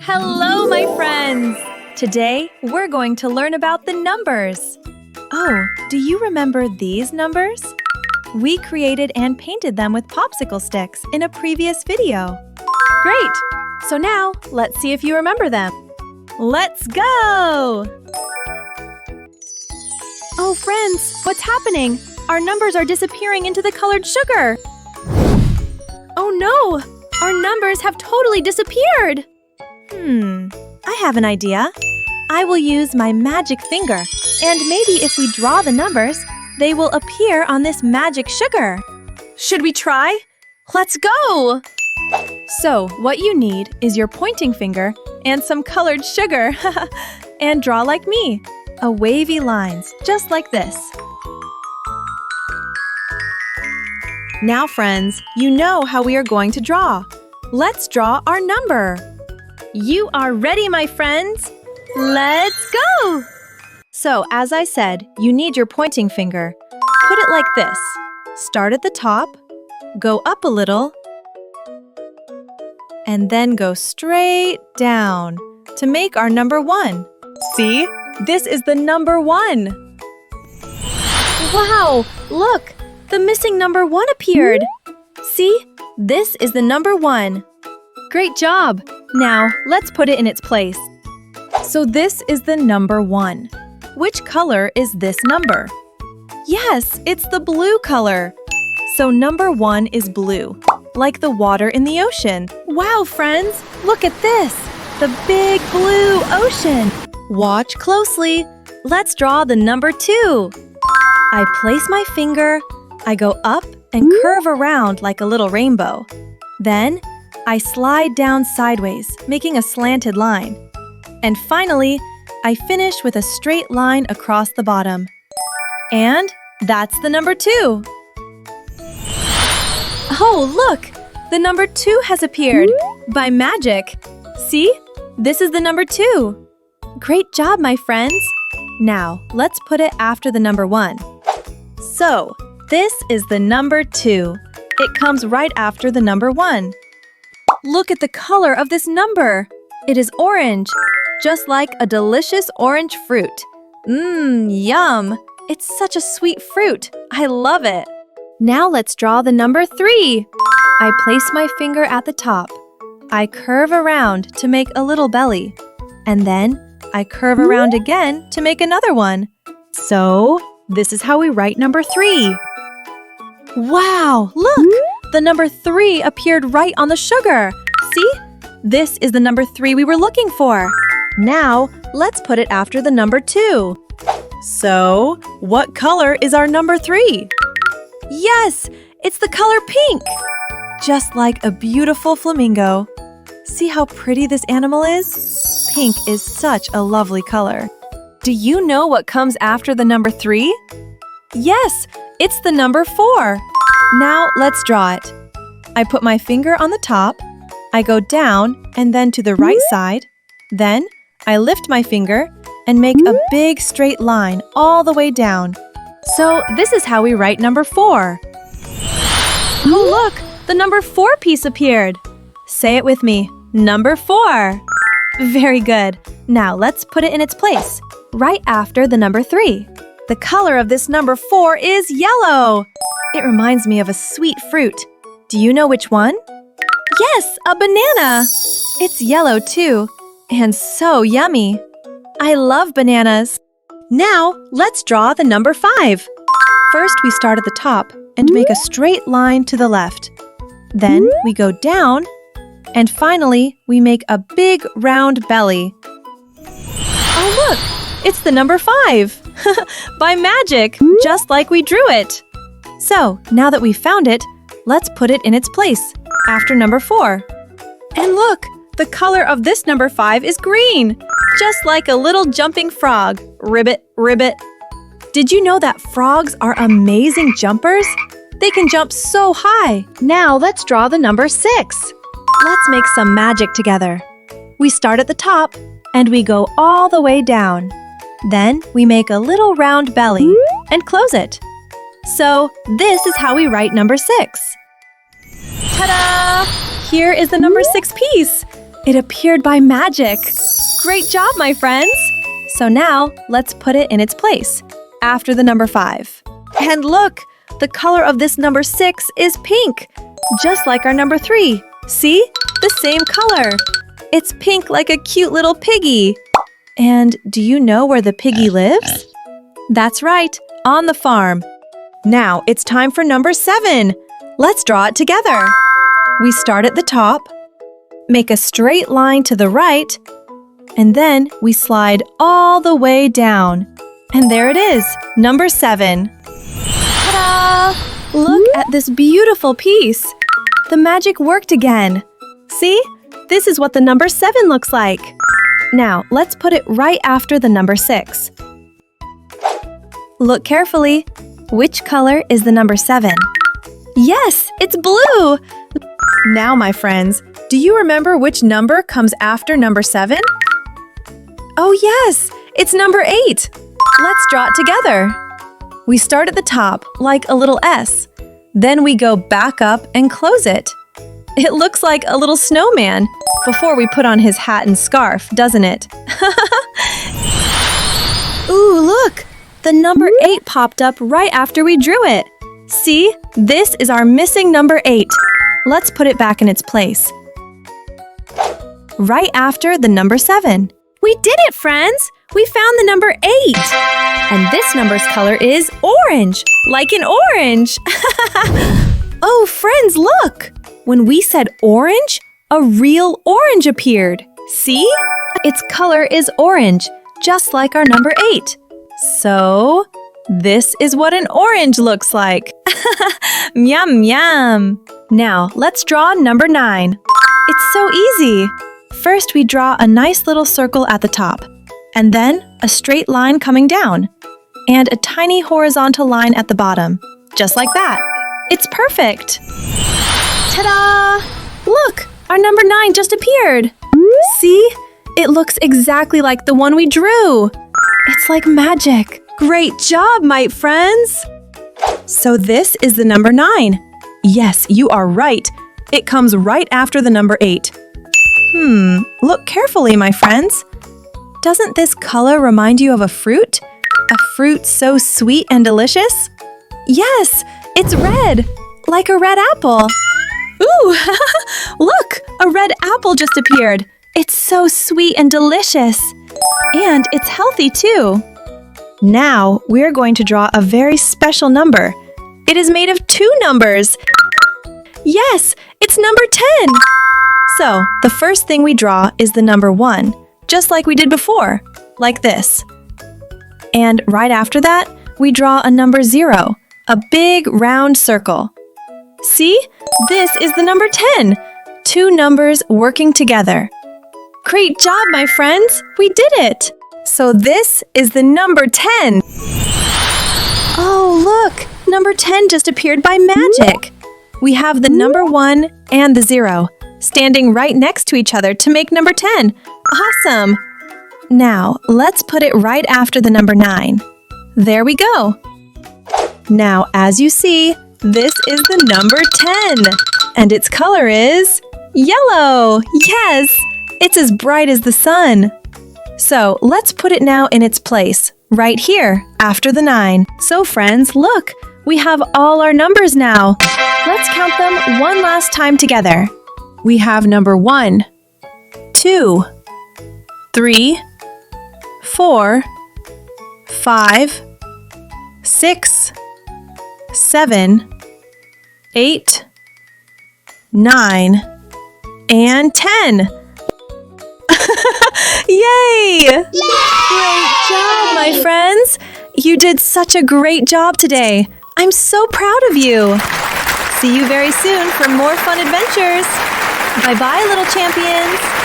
Hello, my friends! Today, we're going to learn about the numbers. Oh, do you remember these numbers? We created and painted them with popsicle sticks in a previous video. Great! So now, let's see if you remember them. Let's go! Oh, friends, what's happening? Our numbers are disappearing into the colored sugar. Oh no! Our numbers have totally disappeared! I have an idea. I will use my magic finger, and maybe if we draw the numbers, they will appear on this magic sugar. Should we try? Let's go! So, what you need is your pointing finger and some colored sugar. And draw like me, a wavy lines, just like this. Now, friends, you know how we are going to draw. Let's draw our number. You are ready, my friends? Let's go! So, as I said, you need your pointing finger. Put it like this. Start at the top, go up a little, and then go straight down to make our number 1. See? This is the number 1. Wow! Look! The missing number 1 appeared. See? This is the number 1. Great job! Now, let's put it in its place. So this is the number 1. Which color is this number? Yes, it's the blue color. So number 1 is blue, like the water in the ocean. Wow, friends, look at this! The big blue ocean! Watch closely. Let's draw the number 2. I place my finger, I go up and curve around like a little rainbow. Then, I slide down sideways, making a slanted line. And finally, I finish with a straight line across the bottom. And that's the number 2. Oh, look! The number 2 has appeared by magic. See? This is the number 2. Great job, my friends. Now, let's put it after the number 1. So, this is the number 2. It comes right after the number 1. Look at the color of this number. It is orange, just like a delicious orange fruit. Yum! It's such a sweet fruit. I love it. Now let's draw the number 3. I place my finger at the top. I curve around to make a little belly. And then I curve around again to make another one. So, this is how we write number 3. Wow, look! The number 3 appeared right on the sugar. See? This is the number 3 we were looking for. Now, let's put it after the number 2. So, what color is our number 3? Yes, it's the color pink. Just like a beautiful flamingo. See how pretty this animal is? Pink is such a lovely color. Do you know what comes after the number 3? Yes, it's the number 4. Now, let's draw it. I put my finger on the top, I go down and then to the right side. Then, I lift my finger and make a big straight line all the way down. So, this is how we write number 4. Oh, look! The number 4 piece appeared. Say it with me. Number 4. Very good. Now, let's put it in its place, right after the number 3. The color of this number 4 is yellow. It reminds me of a sweet fruit. Do you know which one? Yes, a banana! It's yellow too, and so yummy. I love bananas. Now, let's draw the number 5. First, we start at the top and make a straight line to the left. Then, we go down, and finally, we make a big round belly. Oh, look! It's the number 5! By magic, just like we drew it. So, now that we've found it, let's put it in its place, after number 4. And look, the color of this number 5 is green, just like a little jumping frog. Ribbit, ribbit. Did you know that frogs are amazing jumpers? They can jump so high. Now let's draw the number 6. Let's make some magic together. We start at the top, and we go all the way down. Then we make a little round belly and close it. So, this is how we write number 6. Ta-da! Here is the number 6 piece. It appeared by magic. Great job, my friends! So now, let's put it in its place, after the number 5. And look, the color of this number 6 is pink, just like our number 3. See? The same color. It's pink like a cute little piggy. And do you know where the piggy lives? That's right, on the farm. Now it's time for number 7. Let's draw it together. We start at the top, make a straight line to the right, and then we slide all the way down. And there it is, number 7. Ta-da! Look at this beautiful piece. The magic worked again. See? This is what the number 7 looks like. Now, let's put it right after the number 6. Look carefully. Which color is the number 7? Yes, it's blue! Now, my friends, do you remember which number comes after number 7? Oh yes, it's number 8. Let's draw it together. We start at the top, like a little S. Then we go back up and close it. It looks like a little snowman before we put on his hat and scarf, doesn't it? Ooh, look! The number 8 popped up right after we drew it. See? This is our missing number 8. Let's put it back in its place. Right after the number 7. We did it, friends! We found the number 8! And this number's color is orange, like an orange! Oh, friends, look! When we said orange, a real orange appeared. See? Its color is orange, just like our number 8. So, this is what an orange looks like. Yum, yum! Now, let's draw number 9. It's so easy. First, we draw a nice little circle at the top, and then a straight line coming down, and a tiny horizontal line at the bottom, just like that. It's perfect! Ta-da! Look, our number 9 just appeared. See? It looks exactly like the one we drew. It's like magic. Great job, my friends! So this is the number 9. Yes, you are right. It comes right after the number 8. Look carefully, my friends. Doesn't this color remind you of a fruit? A fruit so sweet and delicious? Yes, it's red, like a red apple. Ooh, look, a red apple just appeared. It's so sweet and delicious. And it's healthy too. Now, we're going to draw a very special number. It is made of 2 numbers. Yes, it's number 10. So, the first thing we draw is the number 1, just like we did before, like this. And right after that, we draw a number 0, a big round circle. See? This is the number 10. 2 numbers working together. Great job, my friends! We did it! So this is the number 10. Oh, look! Number 10 just appeared by magic. We have the number 1 and the 0 standing right next to each other to make number 10. Awesome! Now, let's put it right after the number 9. There we go. Now, as you see, this is the number 10. And its color is yellow. Yes! It's as bright as the sun. So, let's put it now in its place, right here, after the 9. So, friends, look! We have all our numbers now. Let's count them one last time together. We have number 1, 2, 3, 4, 5, 6, 7, 8, 9, and 10. Yay! Great job, my friends! You did such a great job today. I'm so proud of you. See you very soon for more fun adventures. Bye-bye, little champions.